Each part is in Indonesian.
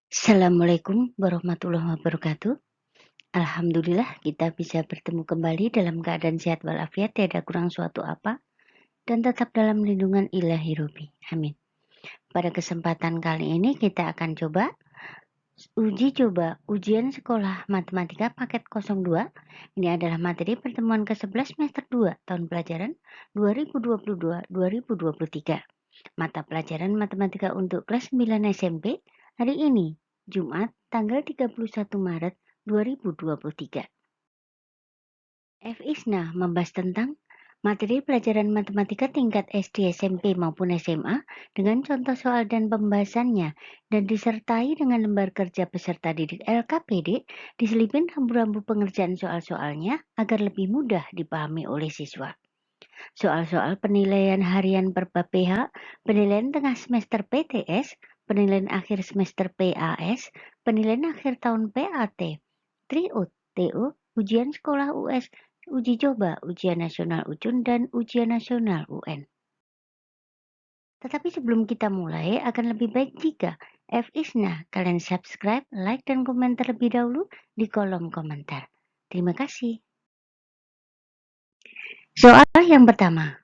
Assalamualaikum warahmatullahi wabarakatuh. Alhamdulillah kita bisa bertemu kembali dalam keadaan sehat walafiat, tiada kurang suatu apa, dan tetap dalam lindungan Ilahi Robbi. Amin. Pada kesempatan kali ini kita akan coba ujian sekolah matematika paket 02. Ini adalah materi pertemuan ke-11 semester 2 tahun pelajaran 2022-2023. Mata pelajaran matematika untuk kelas 9 SMP hari ini, Jumat, tanggal 31 Maret 2023. F. Isna membahas tentang materi pelajaran matematika tingkat SD, SMP maupun SMA dengan contoh soal dan pembahasannya dan disertai dengan lembar kerja peserta didik LKPD diselipin rambu-rambu pengerjaan soal-soalnya agar lebih mudah dipahami oleh siswa. Soal-soal penilaian harian per bab PH, penilaian tengah semester PTS, penilaian akhir semester PAS, penilaian akhir tahun PAT, TRIO, TO, ujian sekolah US, uji coba, ujian nasional UJUN, dan ujian nasional UN. Tetapi sebelum kita mulai, akan lebih baik jika F. Isna kalian subscribe, like, dan komen terlebih dahulu di kolom komentar. Terima kasih. Soal yang pertama.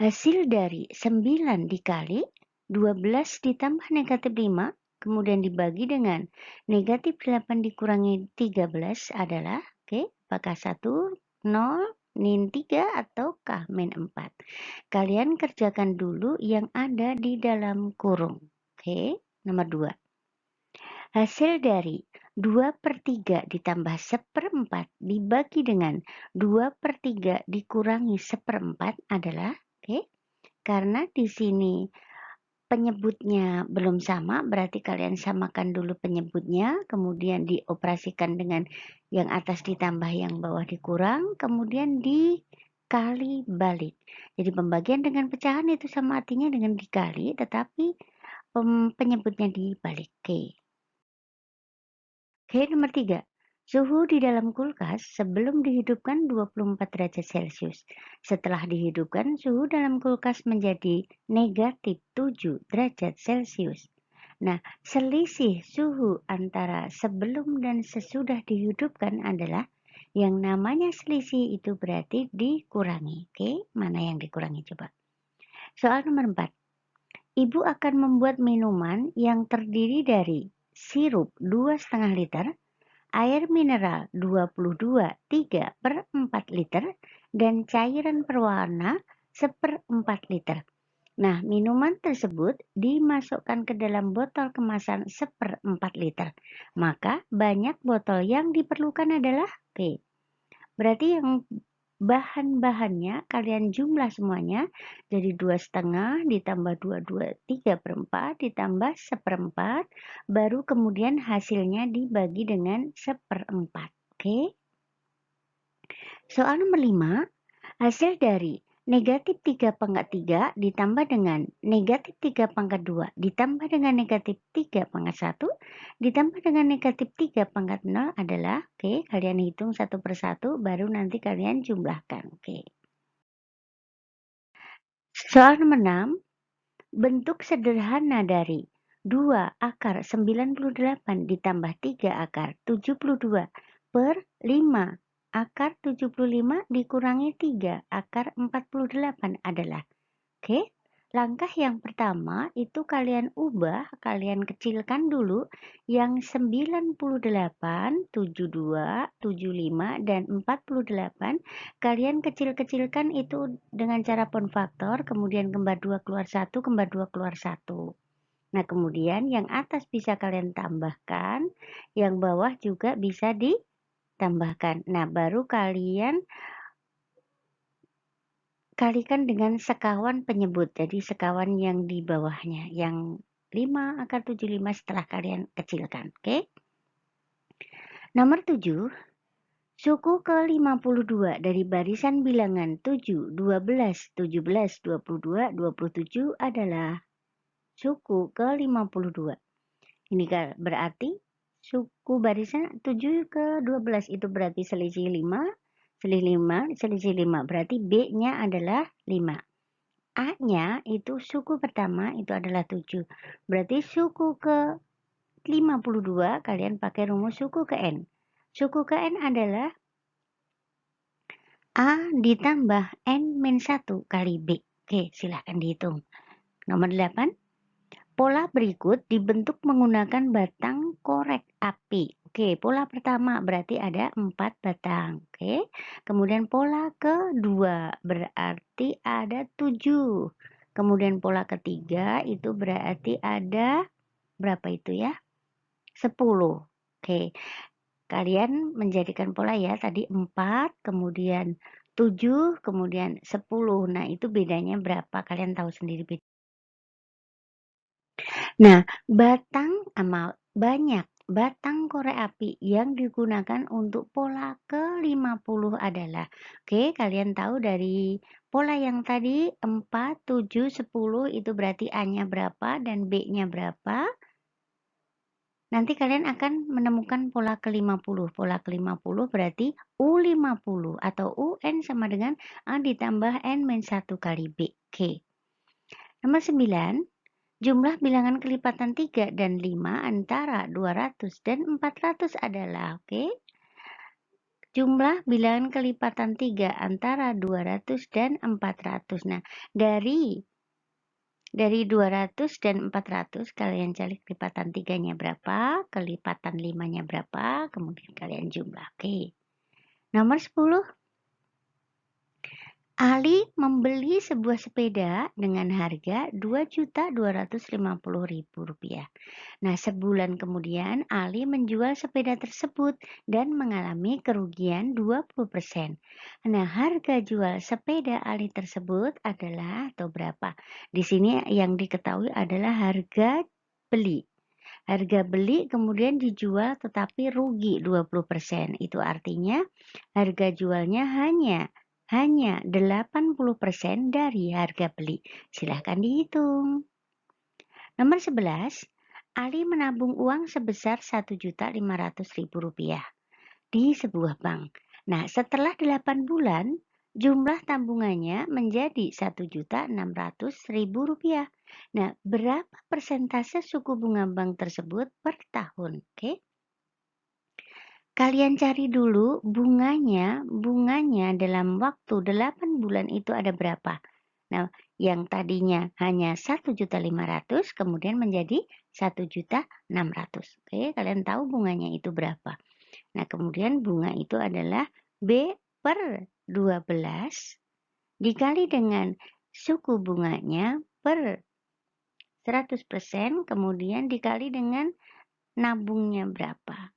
Hasil dari 9 dikali 12 ditambah negatif 5, kemudian dibagi dengan negatif 8 dikurangi 13 adalah, apakah 1, 0, min 3, ataukah min 4? Kalian kerjakan dulu yang ada di dalam kurung. Nomor 2. Hasil dari 2/3 ditambah 1/4 dibagi dengan 2/3 dikurangi 1/4 adalah, karena di sini penyebutnya belum sama, berarti kalian samakan dulu penyebutnya, kemudian dioperasikan dengan yang atas ditambah, yang bawah dikurang, kemudian dikali balik. Jadi pembagian dengan pecahan itu sama artinya dengan dikali, tetapi penyebutnya dibalik. Nomor 3. Suhu di dalam kulkas sebelum dihidupkan 24 derajat Celcius. Setelah dihidupkan, suhu dalam kulkas menjadi negatif 7 derajat Celcius. Nah, selisih suhu antara sebelum dan sesudah dihidupkan adalah yang namanya selisih, itu berarti dikurangi. Mana yang dikurangi coba? Soal nomor 4. Ibu akan membuat minuman yang terdiri dari sirup 2,5 liter, air mineral 22,3/4 liter, dan cairan berwarna 1/4 liter. Nah, minuman tersebut dimasukkan ke dalam botol kemasan 1/4 liter. Maka banyak botol yang diperlukan adalah berarti yang bahan-bahannya kalian jumlah semuanya, jadi 2,5 ditambah 3/4 ditambah 1/4, baru kemudian hasilnya dibagi dengan 1/4. Soal nomor 5, hasil dari negatif 3/3 ditambah dengan negatif 3/2 ditambah dengan negatif 3/1 ditambah dengan negatif 3/0 adalah, kalian hitung satu persatu baru nanti kalian jumlahkan. Soal nomor 6, bentuk sederhana dari 2 akar 98 ditambah 3 akar 72/5 akar 75 dikurangi 3 akar 48 adalah. Langkah yang pertama itu kalian kalian kecilkan dulu yang 98, 72, 75, dan 48. Kalian kecil-kecilkan itu dengan cara pound faktor, kemudian kembar 2 keluar 1, kembar 2 keluar 1. Nah, kemudian yang atas bisa kalian tambahkan, yang bawah juga bisa ditambahkan. Nah, baru kalian kalikan dengan sekawan penyebut. Jadi sekawan yang di bawahnya, yang 5 akar 75 setelah kalian kecilkan. Nomor 7, suku ke-52 dari barisan bilangan 7, 12, 17, 22, 27 adalah suku ke-52. Ini berarti suku barisan 7 ke 12 itu berarti selisih 5, selisih 5, berarti B-nya adalah 5. A-nya itu suku pertama itu adalah 7. Berarti suku ke 52, kalian pakai rumus suku ke N. Suku ke N adalah A ditambah N-1 kali B. Oke, silahkan dihitung. Nomor 8. Pola berikut dibentuk menggunakan batang korek api. Oke, pola pertama berarti ada 4 batang. Oke, kemudian pola kedua berarti ada 7. Kemudian pola ketiga itu berarti ada berapa itu ya? 10. Oke, kalian menjadikan pola ya, tadi 4, kemudian 7, kemudian 10. Nah, itu bedanya berapa? Kalian tahu sendiri bedanya. Nah, banyak batang korek api yang digunakan untuk pola ke-50 adalah, oke, kalian tahu dari pola yang tadi 4, 7, 10 itu berarti A-nya berapa dan B-nya berapa. Nanti kalian akan menemukan pola ke-50. Pola ke-50 berarti U50 atau UN sama dengan A ditambah N-1 kali B. Oke. Nomor 9. Jumlah bilangan kelipatan 3 dan 5 antara 200 dan 400 adalah, oke. Jumlah bilangan kelipatan 3 antara 200 dan 400. Nah, dari 200 dan 400 kalian cari kelipatan 3-nya berapa, kelipatan 5-nya berapa, kemudian kalian jumlah. Oke. Nomor 10. Ali membeli sebuah sepeda dengan harga Rp2.250.000. Nah, sebulan kemudian Ali menjual sepeda tersebut dan mengalami kerugian 20%. Nah, harga jual sepeda Ali tersebut adalah atau berapa? Di sini yang diketahui adalah harga beli. Harga beli kemudian dijual tetapi rugi 20%. Itu artinya harga jualnya hanya 80% dari harga beli. Silahkan dihitung. Nomor 11. Ali menabung uang sebesar Rp1.500.000 di sebuah bank. Nah, setelah 8 bulan, jumlah tabungannya menjadi Rp1.600.000. Nah, berapa persentase suku bunga bank tersebut per tahun? Oke. Kalian cari dulu bunganya dalam waktu 8 bulan itu ada berapa. Nah, yang tadinya hanya 1.500.000 kemudian menjadi 1.600.000. Oke, kalian tahu bunganya itu berapa. Nah, kemudian bunga itu adalah B per 12 dikali dengan suku bunganya per 100% kemudian dikali dengan nabungnya berapa.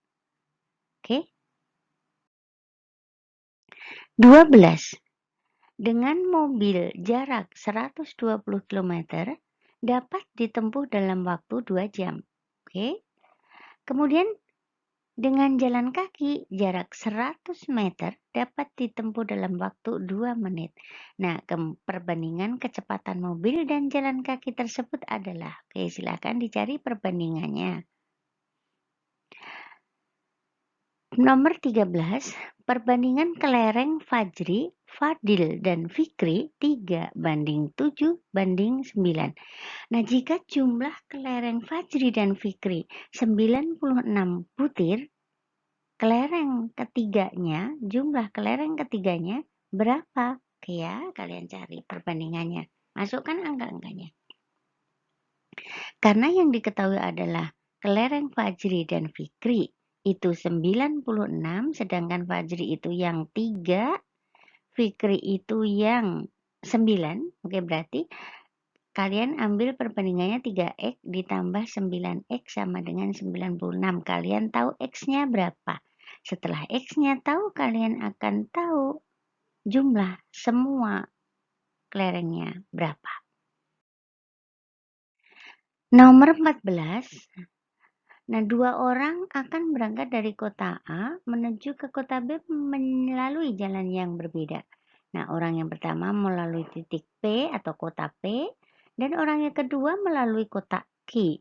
Oke. 12. Dengan mobil jarak 120 km dapat ditempuh dalam waktu 2 jam. Oke. Kemudian dengan jalan kaki jarak 100 meter dapat ditempuh dalam waktu 2 menit. Nah, perbandingan kecepatan mobil dan jalan kaki tersebut adalah, oke, silakan dicari perbandingannya. Nomor 13, perbandingan kelereng Fajri, Fadil, dan Fikri 3:7:9. Nah, jika jumlah kelereng Fajri dan Fikri 96 butir, jumlah kelereng ketiganya berapa? Oke ya, kalian cari perbandingannya. Masukkan angka-angkanya. Karena yang diketahui adalah kelereng Fajri dan Fikri itu 96, sedangkan Fajri itu yang 3, Fikri itu yang 9. Oke, berarti kalian ambil perbandingannya 3x ditambah 9x sama dengan 96. Kalian tahu x-nya berapa? Setelah x-nya tahu, kalian akan tahu jumlah semua kelerengnya berapa. Nomor 14. Nah, 2 orang akan berangkat dari kota A menuju ke kota B melalui jalan yang berbeda. Nah, orang yang pertama melalui titik P atau kota P dan orang yang kedua melalui kota Q.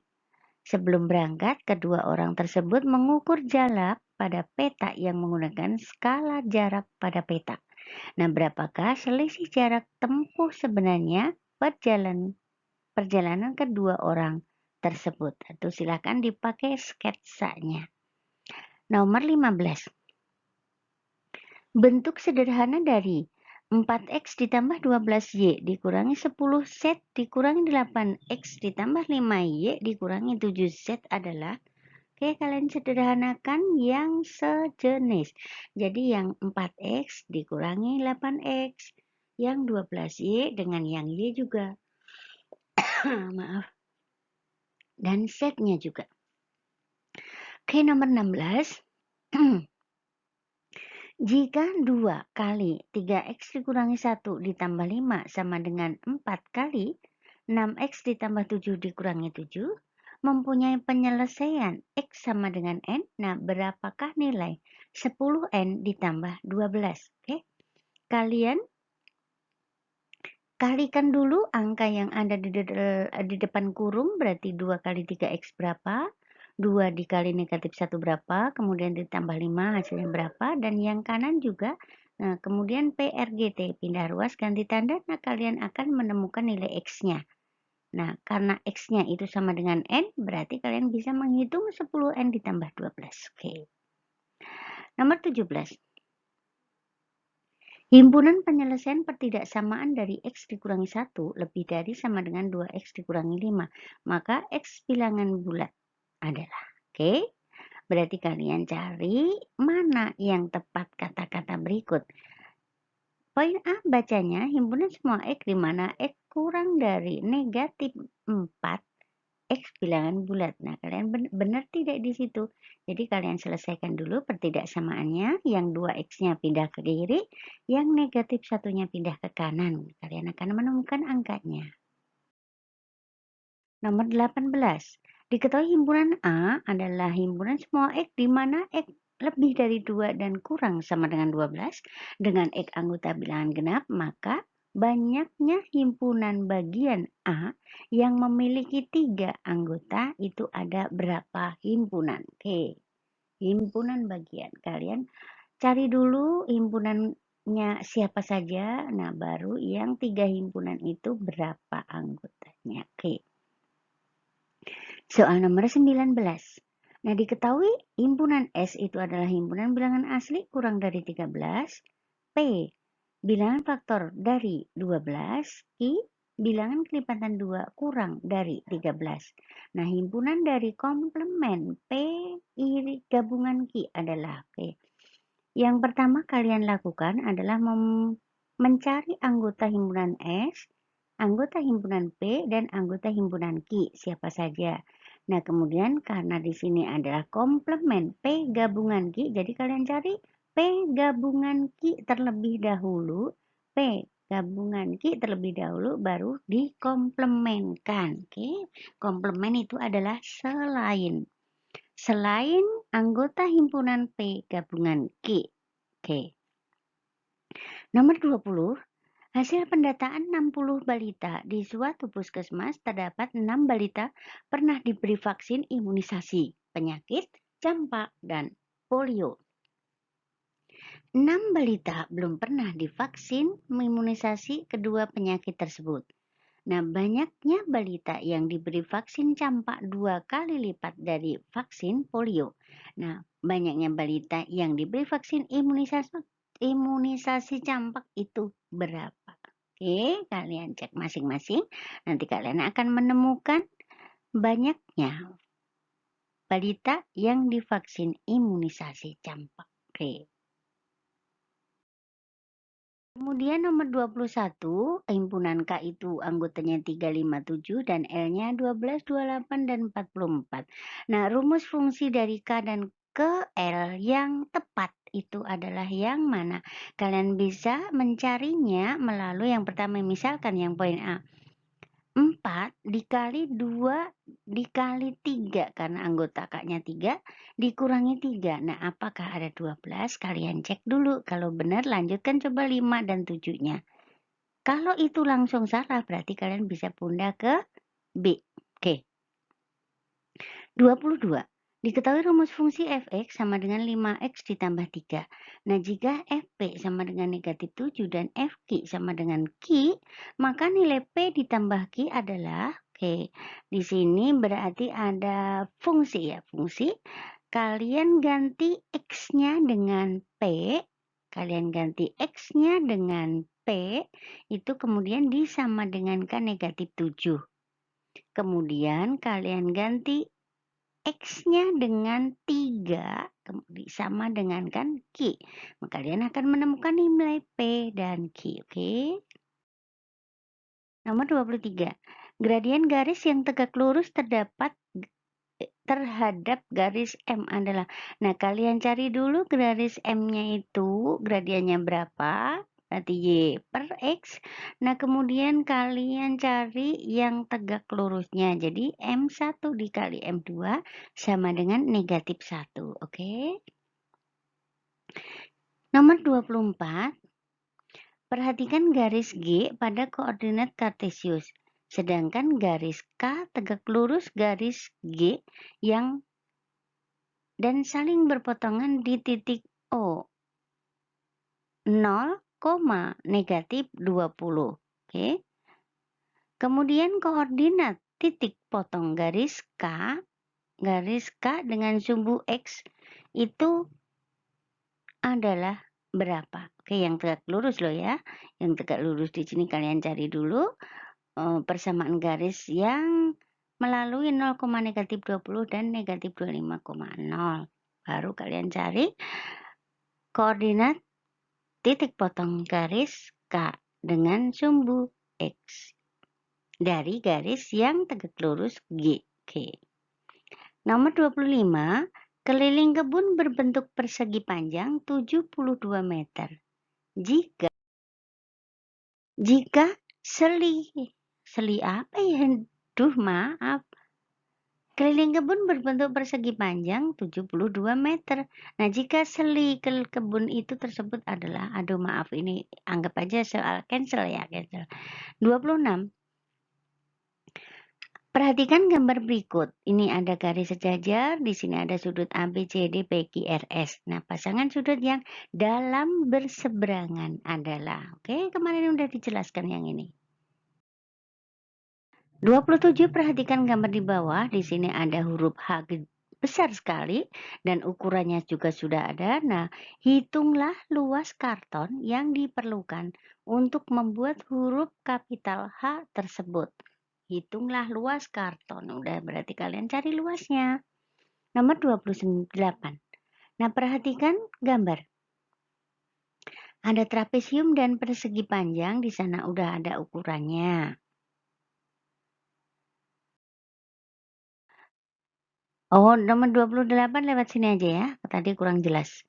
Sebelum berangkat, kedua orang tersebut mengukur jarak pada peta yang menggunakan skala jarak pada peta. Nah, berapakah selisih jarak tempuh sebenarnya perjalanan kedua orang tersebut. Atau silakan dipakai sketsanya. Nomor 15. Bentuk sederhana dari 4x ditambah 12y dikurangi 10z dikurangi 8x ditambah 5y dikurangi 7z adalah, oke, kalian sederhanakan yang sejenis. Jadi yang 4x dikurangi 8x, yang 12y dengan yang y juga. Maaf. Dan z-nya juga. Oke, nomor 16. Jika 2 kali 3x dikurangi 1 ditambah 5 sama dengan 4 kali 6x ditambah 7 dikurangi 7 mempunyai penyelesaian x sama dengan n. Nah, berapakah nilai 10n ditambah 12? Oke. Kalian kalikan dulu angka yang ada di depan kurung, berarti 2 kali 3x berapa? 2 dikali negatif 1 berapa, kemudian ditambah 5 hasilnya berapa, dan yang kanan juga. Nah, kemudian PRGT, pindah ruas ganti tanda, nah kalian akan menemukan nilai X-nya. Nah, karena X-nya itu sama dengan N, berarti kalian bisa menghitung 10N ditambah 12. Oke. Nomor 17. Himpunan penyelesaian pertidaksamaan dari X dikurangi 1 lebih dari sama dengan 2X dikurangi 5. Maka X bilangan bulat adalah. Oke, berarti kalian cari mana yang tepat kata-kata berikut. Poin A bacanya himpunan semua X di mana X kurang dari negatif 4 X bilangan bulat. Nah, kalian benar tidak di situ. Jadi kalian selesaikan dulu pertidaksamaannya. Yang 2X-nya pindah ke kiri, yang negatif satunya pindah ke kanan. Kalian akan menemukan angkanya. Nomor 18. Diketahui himpunan A adalah himpunan semua X di mana X lebih dari 2 dan kurang sama dengan 12 dengan X anggota bilangan genap, maka banyaknya himpunan bagian A yang memiliki 3 anggota itu ada berapa himpunan? Oke, himpunan bagian. Kalian cari dulu himpunannya siapa saja, nah baru yang 3 himpunan itu berapa anggotanya. Oke. Soal nomor 19. Nah, diketahui himpunan S itu adalah himpunan bilangan asli kurang dari 13, P bilangan faktor dari 12, Q bilangan kelipatan 2 kurang dari 13. Nah, himpunan dari komplement P gabungan Q adalah, oke. Yang pertama kalian lakukan adalah mencari anggota himpunan S, anggota himpunan P, dan anggota himpunan Q siapa saja. Nah, kemudian karena di sini adalah komplement P gabungan Q, jadi kalian cari P gabungan Q terlebih dahulu. P gabungan Q terlebih dahulu baru dikomplementkan. Oke, komplement itu adalah selain. Selain anggota himpunan P gabungan Q. Oke. Nomor 20. Hasil pendataan 60 balita di suatu puskesmas terdapat 6 balita pernah diberi vaksin imunisasi penyakit campak dan polio. 6 balita belum pernah divaksin imunisasi kedua penyakit tersebut. Nah, banyaknya balita yang diberi vaksin campak 2 kali lipat dari vaksin polio. Nah, banyaknya balita yang diberi vaksin imunisasi campak itu berapa? Oke, kalian cek masing-masing. Nanti kalian akan menemukan banyaknya balita yang divaksin imunisasi campak. Oke. Kemudian nomor 21, himpunan K itu anggotanya 357 dan L-nya 12, 28, dan 44. Nah, rumus fungsi dari K dan ke L yang tepat itu adalah yang mana? Kalian bisa mencarinya melalui yang pertama, misalkan yang poin A. 4 dikali 2 dikali 3 karena anggota K-nya 3 dikurangi 3. Nah, apakah ada 12? Kalian cek dulu. Kalau benar lanjutkan coba 5 dan 7-nya. Kalau itu langsung salah berarti kalian bisa pindah ke B. Oke. 22. Diketahui rumus fungsi fx sama dengan 5x ditambah 3. Nah, jika fp sama dengan negatif 7 dan fq sama dengan q, maka nilai p ditambah q adalah Oke, di sini berarti ada fungsi ya, fungsi. Kalian ganti X-nya dengan P, kalian ganti X-nya dengan P, itu kemudian disama dengankan negatif 7. Kemudian kalian ganti X-nya dengan 3, kemudian sama dengankan Q. Maka kalian akan menemukan nilai P dan Q, oke? Nomor 23. Gradien garis yang tegak lurus terdapat terhadap garis M adalah. Nah, kalian cari dulu garis M-nya itu gradiennya berapa? Berarti Y per X. Nah, kemudian kalian cari yang tegak lurusnya. Jadi, M1 dikali M2 sama dengan negatif 1. Oke? Nomor 24. Perhatikan garis G pada koordinat kartesius. Sedangkan garis K tegak lurus garis G yang dan saling berpotongan di titik O 0, negatif 20. Oke. Kemudian koordinat titik potong garis K dengan sumbu X itu adalah berapa? Oke, yang tegak lurus loh ya. Yang tegak lurus di sini kalian cari dulu persamaan garis yang melalui 0, negatif 20 dan negatif 25,0. Baru kalian cari koordinat titik potong garis K dengan sumbu X dari garis yang tegak lurus G. Oke. Nomor 25, keliling kebun berbentuk persegi panjang 72 meter. Jika seli apa ya? Duh, maaf. Keliling kebun berbentuk persegi panjang 72 meter. Nah, jika seli kebun itu tersebut adalah, aduh maaf ini anggap aja soal cancel ya, cancel. 26. Perhatikan gambar berikut. Ini ada garis sejajar, di sini ada sudut ABCD PQ RS. Nah, pasangan sudut yang dalam berseberangan adalah, oke, kemarin udah dijelaskan yang ini. 27, perhatikan gambar di bawah. Di sini ada huruf H besar sekali dan ukurannya juga sudah ada. Nah, hitunglah luas karton yang diperlukan untuk membuat huruf kapital H tersebut. Hitunglah luas karton. Udah berarti kalian cari luasnya. Nomor 28. Nah, perhatikan gambar. Ada trapesium dan persegi panjang, di sana udah ada ukurannya. Oh, nomor 28 lewat sini aja ya. Tadi kurang jelas.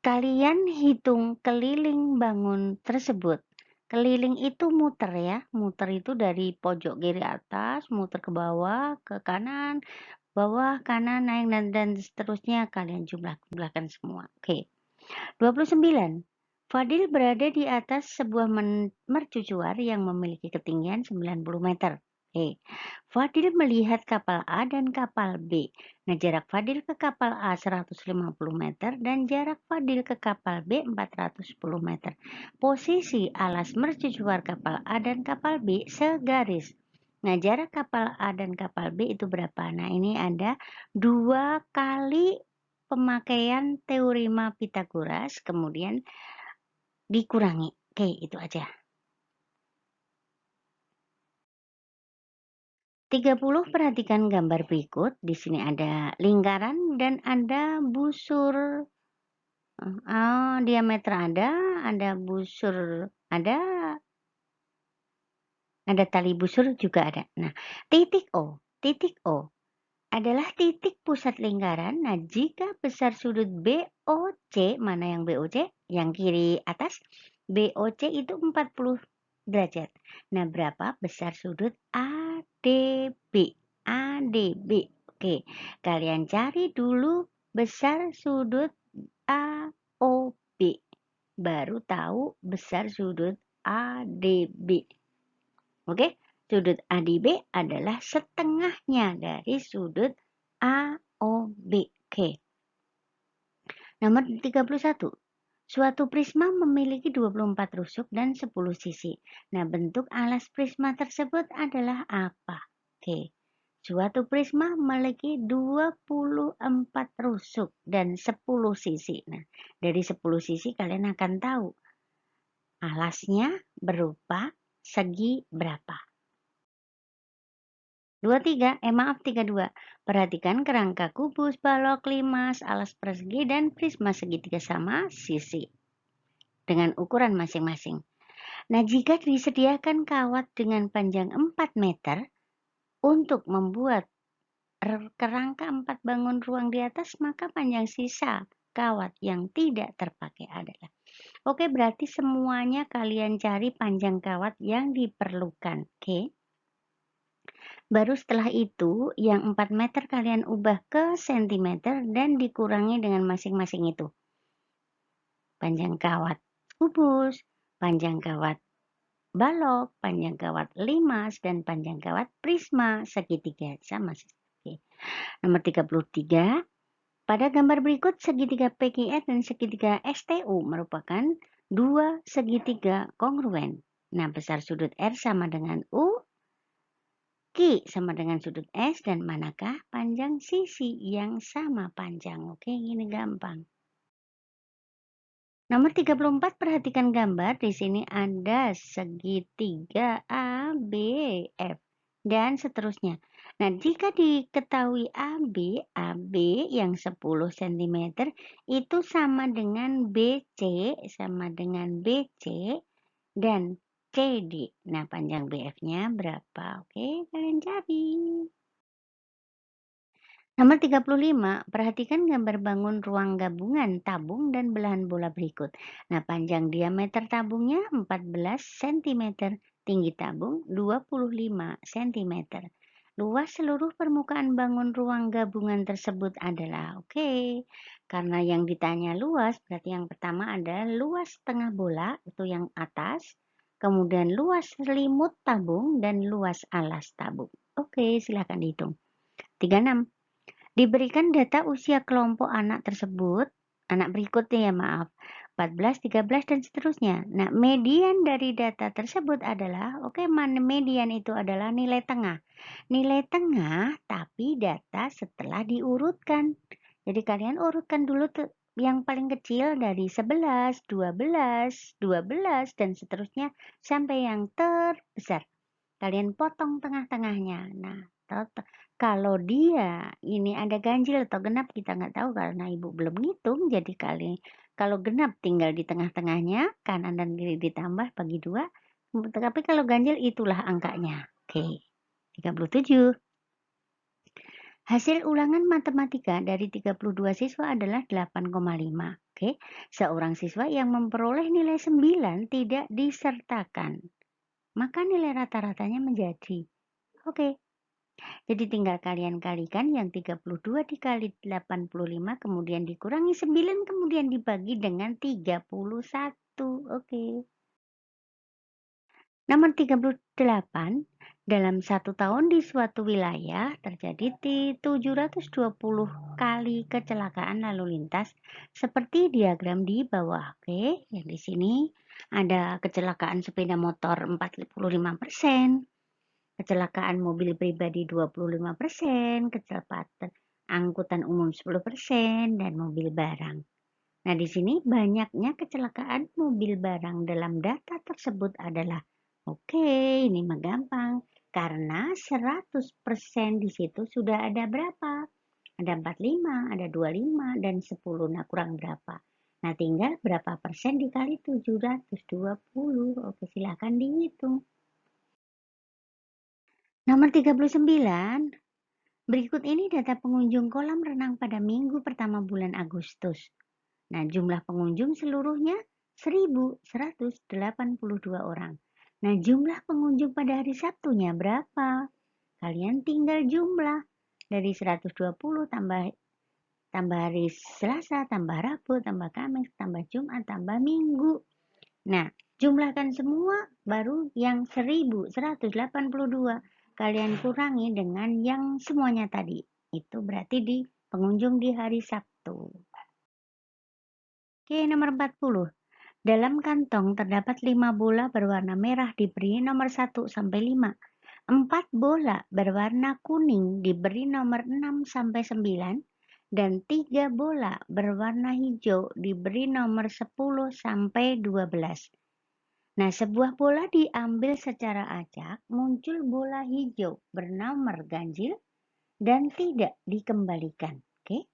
Kalian hitung keliling bangun tersebut. Keliling itu muter ya. Muter itu dari pojok kiri atas, muter ke bawah, ke kanan, bawah, kanan, naik, dan seterusnya. Kalian jumlahkan semua. Oke. 29. Fadil berada di atas sebuah mercusuar yang memiliki ketinggian 90 meter. Fadil melihat kapal A dan kapal B. Nah, jarak Fadil ke kapal A 150 meter dan jarak Fadil ke kapal B 410 meter. Posisi alas mercusuar kapal A dan kapal B segaris. Nah, jarak kapal A dan kapal B itu berapa? Nah, ini ada 2 kali pemakaian teorema Pythagoras, kemudian dikurangi. Oke, itu aja. 30, perhatikan gambar berikut. Di sini ada lingkaran dan ada busur. Diameter ada busur ada tali busur juga ada. Nah, titik O adalah titik pusat lingkaran. Nah, jika besar sudut BOC, mana yang BOC? Yang kiri atas. BOC itu 40 derajat. Nah, berapa besar sudut ADB? ADB. Oke, kalian cari dulu besar sudut AOB. Baru tahu besar sudut ADB. Oke, sudut ADB adalah setengahnya dari sudut AOB. Oke. Nomor 31. Suatu prisma memiliki 24 rusuk dan 10 sisi. Nah, bentuk alas prisma tersebut adalah apa? Oke. Suatu prisma memiliki 24 rusuk dan 10 sisi. Nah, dari 10 sisi kalian akan tahu alasnya berupa segi berapa. 32. Perhatikan kerangka kubus, balok, limas, alas persegi, dan prisma segitiga sama sisi dengan ukuran masing-masing. Nah, jika disediakan kawat dengan panjang 4 meter untuk membuat kerangka 4 bangun ruang di atas, maka panjang sisa kawat yang tidak terpakai adalah. Oke, berarti semuanya kalian cari panjang kawat yang diperlukan. Oke. Baru setelah itu, yang 4 meter kalian ubah ke sentimeter dan dikurangi dengan masing-masing itu. Panjang kawat kubus, panjang kawat balok, panjang kawat limas, dan panjang kawat prisma segitiga sama. Oke. Nomor 33. Pada gambar berikut, segitiga PQR dan segitiga STU merupakan dua segitiga kongruen. Nah, besar sudut R sama dengan U, Q sama dengan sudut S, dan manakah panjang sisi yang sama panjang? Oke, ini gampang. Nomor 34, perhatikan gambar. Di sini ada segitiga ABF dan seterusnya. Nah, jika diketahui AB yang 10 cm itu sama dengan BC sama dengan BC dan CD. Nah, panjang BF-nya berapa? Oke, kalian cari. Nomor 35, perhatikan gambar bangun ruang gabungan tabung dan belahan bola berikut. Nah, panjang diameter tabungnya 14 cm, tinggi tabung 25 cm. Luas seluruh permukaan bangun ruang gabungan tersebut adalah, oke, karena yang ditanya luas, berarti yang pertama adalah luas tengah bola, itu yang atas, kemudian luas selimut tabung, dan luas alas tabung. Oke, silakan dihitung. 36. Diberikan data usia kelompok anak tersebut, anak berikutnya ya maaf, 14, 13, dan seterusnya. Nah, median dari data tersebut adalah, oke, median itu adalah nilai tengah. Nilai tengah tapi data setelah diurutkan. Jadi kalian urutkan dulu tuh yang paling kecil dari 11, 12, 12, dan seterusnya sampai yang terbesar. Kalian potong tengah-tengahnya. Nah, kalau dia ini ada ganjil atau genap kita nggak tahu karena ibu belum ngitung. Jadi kalau genap tinggal di tengah-tengahnya, kanan dan kiri ditambah bagi 2. Tapi kalau ganjil itulah angkanya. Oke. 37. Hasil ulangan matematika dari 32 siswa adalah 8,5. Oke. Seorang siswa yang memperoleh nilai 9 tidak disertakan. Maka nilai rata-ratanya menjadi. Oke. Jadi tinggal kalian kalikan yang 32 dikali 85 kemudian dikurangi 9 kemudian dibagi dengan 31. Oke. Nomor 38. Dalam 1 tahun di suatu wilayah terjadi 720 kali kecelakaan lalu lintas seperti diagram di bawah. Oke, yang di sini ada kecelakaan sepeda motor 45%. Kecelakaan mobil pribadi 25%, kecelakaan angkutan umum 10%, dan mobil barang. Nah, di sini banyaknya kecelakaan mobil barang dalam data tersebut adalah, oke, ini mah gampang. Karena 100% di situ sudah ada berapa? Ada 45, ada 25, dan 10. Nah, kurang berapa? Nah, tinggal berapa persen dikali 720. Oke, silakan dihitung. Nomor 39. Berikut ini data pengunjung kolam renang pada minggu pertama bulan Agustus. Nah, jumlah pengunjung seluruhnya 1.182 orang. Nah, jumlah pengunjung pada hari Sabtunya berapa? Kalian tinggal jumlah dari 120 tambah hari Selasa, tambah Rabu, tambah Kamis, tambah Jumat, tambah Minggu. Nah, jumlahkan semua baru yang 1.182. Kalian kurangi dengan yang semuanya tadi. Itu berarti di pengunjung di hari Sabtu. Oke, nomor 40. Dalam kantong terdapat 5 bola berwarna merah diberi nomor 1 sampai 5. 4 bola berwarna kuning diberi nomor 6 sampai 9 dan 3 bola berwarna hijau diberi nomor 10 sampai 12. Nah, sebuah bola diambil secara acak, muncul bola hijau bernomor ganjil dan tidak dikembalikan. Oke.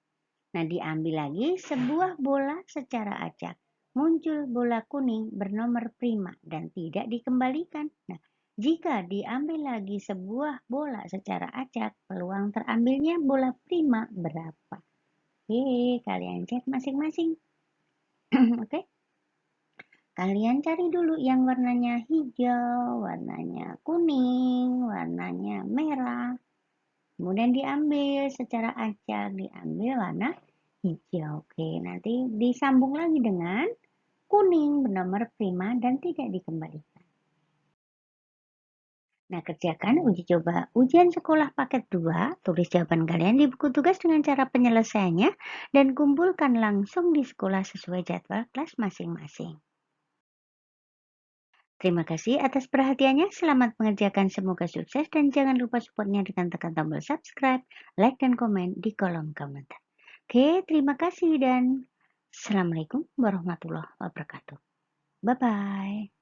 Nah, diambil lagi sebuah bola secara acak, muncul bola kuning bernomor prima dan tidak dikembalikan. Nah, jika diambil lagi sebuah bola secara acak, peluang terambilnya bola prima berapa? Oke, kalian cek masing-masing. Oke. Kalian cari dulu yang warnanya hijau, warnanya kuning, warnanya merah. Kemudian diambil secara acak, diambil warna hijau. Oke, nanti disambung lagi dengan kuning bernomor prima dan tidak dikembalikan. Nah, kerjakan uji coba ujian sekolah paket 2, tulis jawaban kalian di buku tugas dengan cara penyelesaiannya, dan kumpulkan langsung di sekolah sesuai jadwal kelas masing-masing. Terima kasih atas perhatiannya, selamat mengerjakan, semoga sukses, dan jangan lupa supportnya dengan tekan tombol subscribe, like, dan komen di kolom komentar. Oke, terima kasih dan Assalamualaikum warahmatullahi wabarakatuh. Bye-bye.